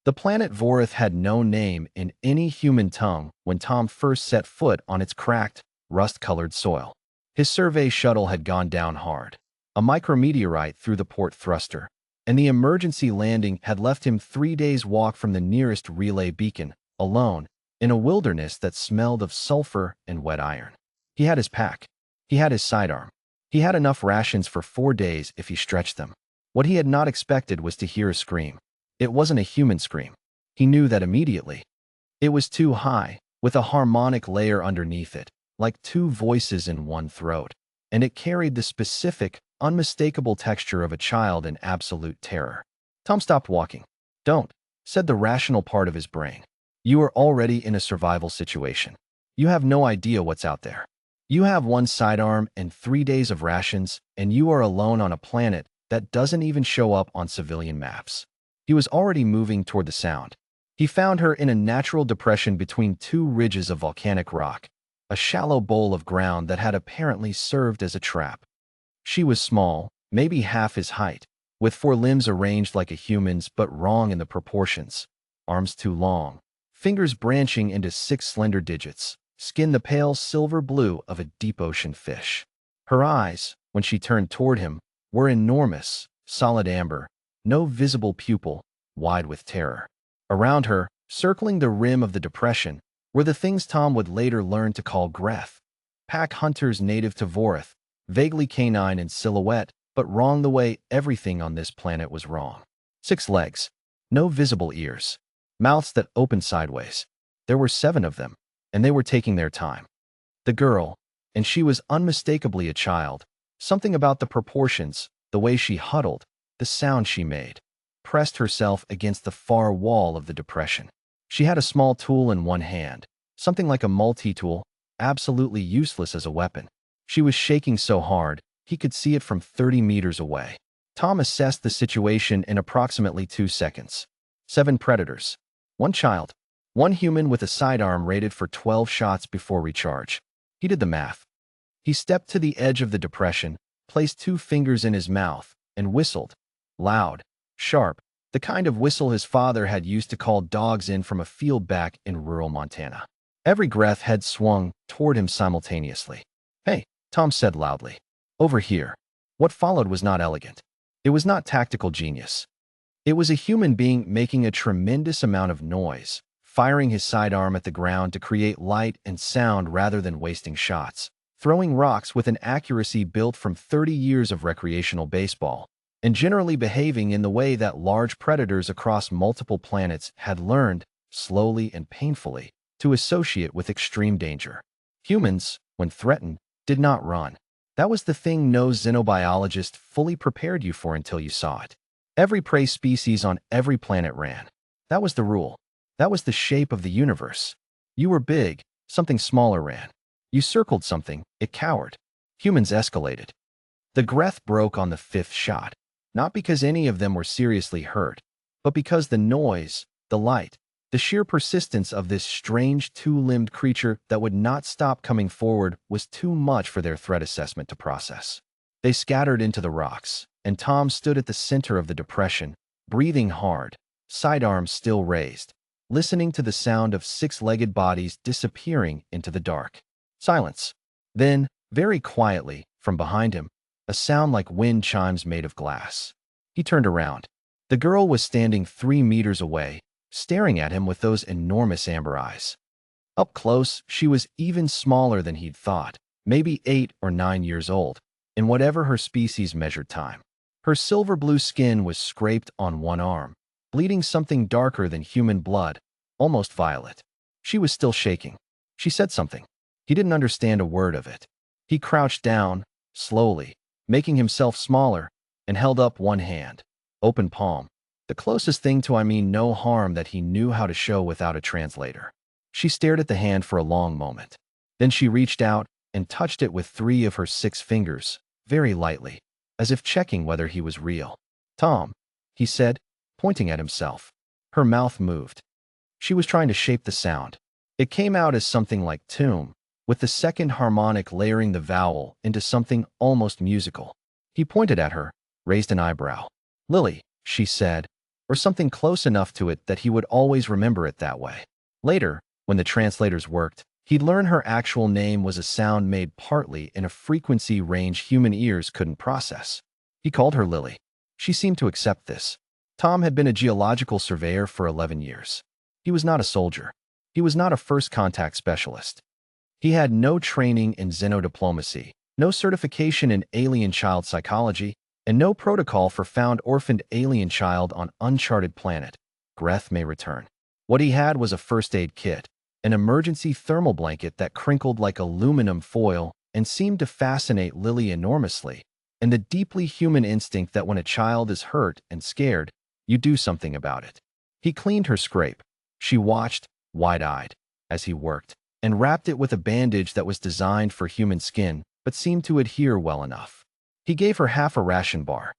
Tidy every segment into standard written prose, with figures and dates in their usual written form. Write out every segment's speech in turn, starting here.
The planet Vorith had no name in any human tongue when Tom first set foot on its cracked, rust-colored soil. His survey shuttle had gone down hard. A micrometeorite through the port thruster, and the emergency landing had left him 3 days' walk from the nearest relay beacon, alone, in a wilderness that smelled of sulfur and wet iron. He had his pack. He had his sidearm. He had enough rations for 4 days if he stretched them. What he had not expected was to hear a scream. It wasn't a human scream. He knew that immediately. It was too high, with a harmonic layer underneath it, like 2 voices in one throat, and it carried the specific, unmistakable texture of a child in absolute terror. Tom stopped walking. "Don't," said the rational part of his brain. "You are already in a survival situation. You have no idea what's out there. You have 1 sidearm and 3 days of rations, and you are alone on a planet that doesn't even show up on civilian maps." He was already moving toward the sound. He found her in a natural depression between 2 ridges of volcanic rock, a shallow bowl of ground that had apparently served as a trap. She was small, maybe half his height, with 4 limbs arranged like a human's but wrong in the proportions. Arms too long, fingers branching into 6 slender digits, skin the pale silver blue of a deep ocean fish. Her eyes, when she turned toward him, were enormous, solid amber, no visible pupil, wide with terror. Around her, circling the rim of the depression, were the things Tom would later learn to call Greth. Pack hunters native to Vorith, vaguely canine in silhouette, but wrong the way everything on this planet was wrong. 6 legs, no visible ears, mouths that opened sideways. There were 7 of them, and they were taking their time. The girl, and she was unmistakably a child, something about the proportions, the way she huddled, the sound she made, pressed herself against the far wall of the depression. She had a small tool in one hand, something like a multi-tool, absolutely useless as a weapon. She was shaking so hard, he could see it from 30 meters away. Tom assessed the situation in approximately 2 seconds. 7 predators, 1 child, 1 human with a sidearm rated for 12 shots before recharge. He did the math. He stepped to the edge of the depression, placed 2 fingers in his mouth, and whistled. Loud, sharp, the kind of whistle his father had used to call dogs in from a field back in rural Montana. Every Greth head swung toward him simultaneously. "Hey," Tom said loudly. "Over here." What followed was not elegant. It was not tactical genius. It was a human being making a tremendous amount of noise, firing his sidearm at the ground to create light and sound rather than wasting shots, throwing rocks with an accuracy built from 30 years of recreational baseball, and generally behaving in the way that large predators across multiple planets had learned, slowly and painfully, to associate with extreme danger. Humans, when threatened, did not run. That was the thing no xenobiologist fully prepared you for until you saw it. Every prey species on every planet ran. That was the rule. That was the shape of the universe. You were big, something smaller ran. You circled something, it cowered. Humans escalated. The Greth broke on the 5th shot, not because any of them were seriously hurt, but because the noise, the light, the sheer persistence of this strange 2-limbed creature that would not stop coming forward was too much for their threat assessment to process. They scattered into the rocks, and Tom stood at the center of the depression, breathing hard, sidearms still raised, listening to the sound of 6-legged bodies disappearing into the dark. Silence. Then, very quietly, from behind him, a sound like wind chimes made of glass. He turned around. The girl was standing 3 meters away, staring at him with those enormous amber eyes. Up close, she was even smaller than he'd thought, maybe 8 or 9 years old, in whatever her species measured time. Her silver-blue skin was scraped on one arm, bleeding something darker than human blood, almost violet. She was still shaking. She said something. He didn't understand a word of it. He crouched down, slowly, making himself smaller, and held up one hand, open palm, the closest thing to no harm that he knew how to show without a translator. She stared at the hand for a long moment. Then she reached out and touched it with 3 of her 6 fingers, very lightly, as if checking whether he was real. "Tom," he said, pointing at himself. Her mouth moved. She was trying to shape the sound. It came out as something like tomb, with the 2nd harmonic layering the vowel into something almost musical. He pointed at her, raised an eyebrow. "Lily," she said, or something close enough to it that he would always remember it that way. Later, when the translators worked, he'd learn her actual name was a sound made partly in a frequency range human ears couldn't process. He called her Lily. She seemed to accept this. Tom had been a geological surveyor for 11 years. He was not a soldier. He was not a first contact specialist. He had no training in xenodiplomacy, no certification in alien child psychology, and no protocol for found orphaned alien child on uncharted planet. Greth may return. What he had was a first aid kit, an emergency thermal blanket that crinkled like aluminum foil and seemed to fascinate Lily enormously, and the deeply human instinct that when a child is hurt and scared, you do something about it. He cleaned her scrape. She watched, wide-eyed, as he worked, and wrapped it with a bandage that was designed for human skin but seemed to adhere well enough. He gave her half a ration bar.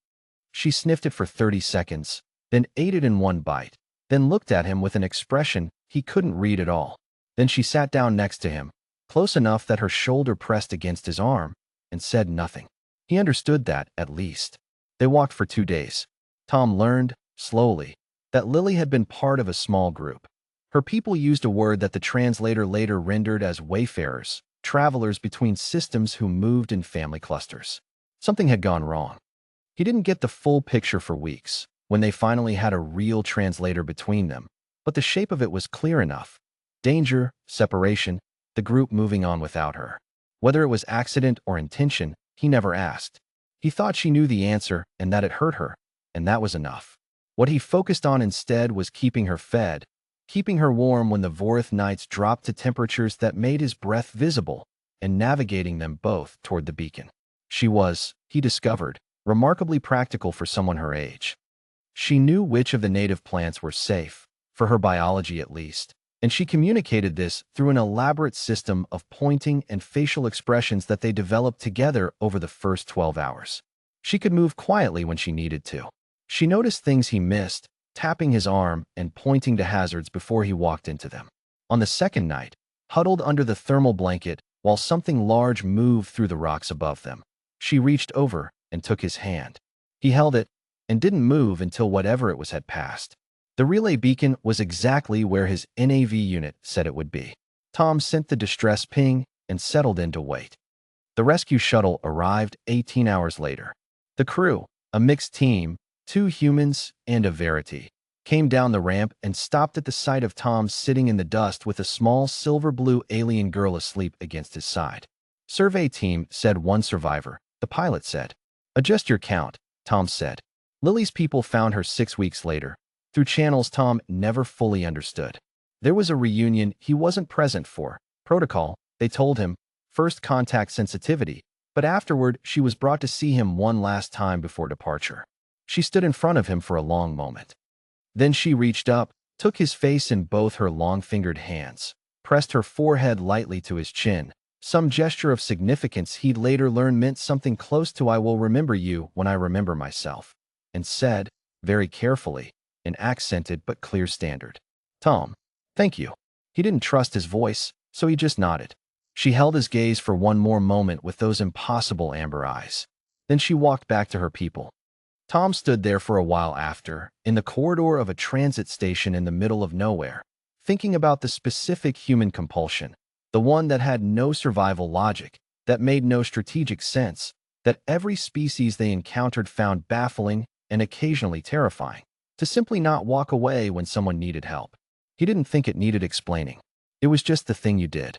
She sniffed it for 30 seconds, then ate it in one bite, then looked at him with an expression he couldn't read at all. Then she sat down next to him, close enough that her shoulder pressed against his arm, and said nothing. He understood that, at least. They walked for 2 days. Tom learned, slowly, that Lily had been part of a small group. Her people used a word that the translator later rendered as wayfarers, travelers between systems who moved in family clusters. Something had gone wrong. He didn't get the full picture for weeks, when they finally had a real translator between them, but the shape of it was clear enough. Danger, separation, the group moving on without her. Whether it was accident or intention, he never asked. He thought she knew the answer and that it hurt her, and that was enough. What he focused on instead was keeping her fed, keeping her warm when the Vorith nights dropped to temperatures that made his breath visible, and navigating them both toward the beacon. She was, he discovered, remarkably practical for someone her age. She knew which of the native plants were safe, for her biology at least, and she communicated this through an elaborate system of pointing and facial expressions that they developed together over the first 12 hours. She could move quietly when she needed to. She noticed things he missed, tapping his arm and pointing to hazards before he walked into them. On the second night, huddled under the thermal blanket while something large moved through the rocks above them, she reached over and took his hand. He held it and didn't move until whatever it was had passed. The relay beacon was exactly where his NAV unit said it would be. Tom sent the distress ping and settled in to wait. The rescue shuttle arrived 18 hours later. The crew, a mixed team, 2 humans and a Verity, came down the ramp and stopped at the sight of Tom sitting in the dust with a small silver-blue alien girl asleep against his side. Survey team, said one survivor. The pilot said. Adjust your count, Tom said. Lily's people found her 6 weeks later, through channels Tom never fully understood. There was a reunion he wasn't present for. Protocol, they told him, first contact sensitivity, but afterward she was brought to see him one last time before departure. She stood in front of him for a long moment. Then she reached up, took his face in both her long-fingered hands, pressed her forehead lightly to his chin, some gesture of significance he'd later learn meant something close to "I will remember you when I remember myself," and said, very carefully, in accented but clear standard, "Tom, thank you." He didn't trust his voice, so he just nodded. She held his gaze for one more moment with those impossible amber eyes. Then she walked back to her people. Tom stood there for a while after, in the corridor of a transit station in the middle of nowhere, thinking about the specific human compulsion, the one that had no survival logic, that made no strategic sense, that every species they encountered found baffling and occasionally terrifying, to simply not walk away when someone needed help. He didn't think it needed explaining. It was just the thing you did.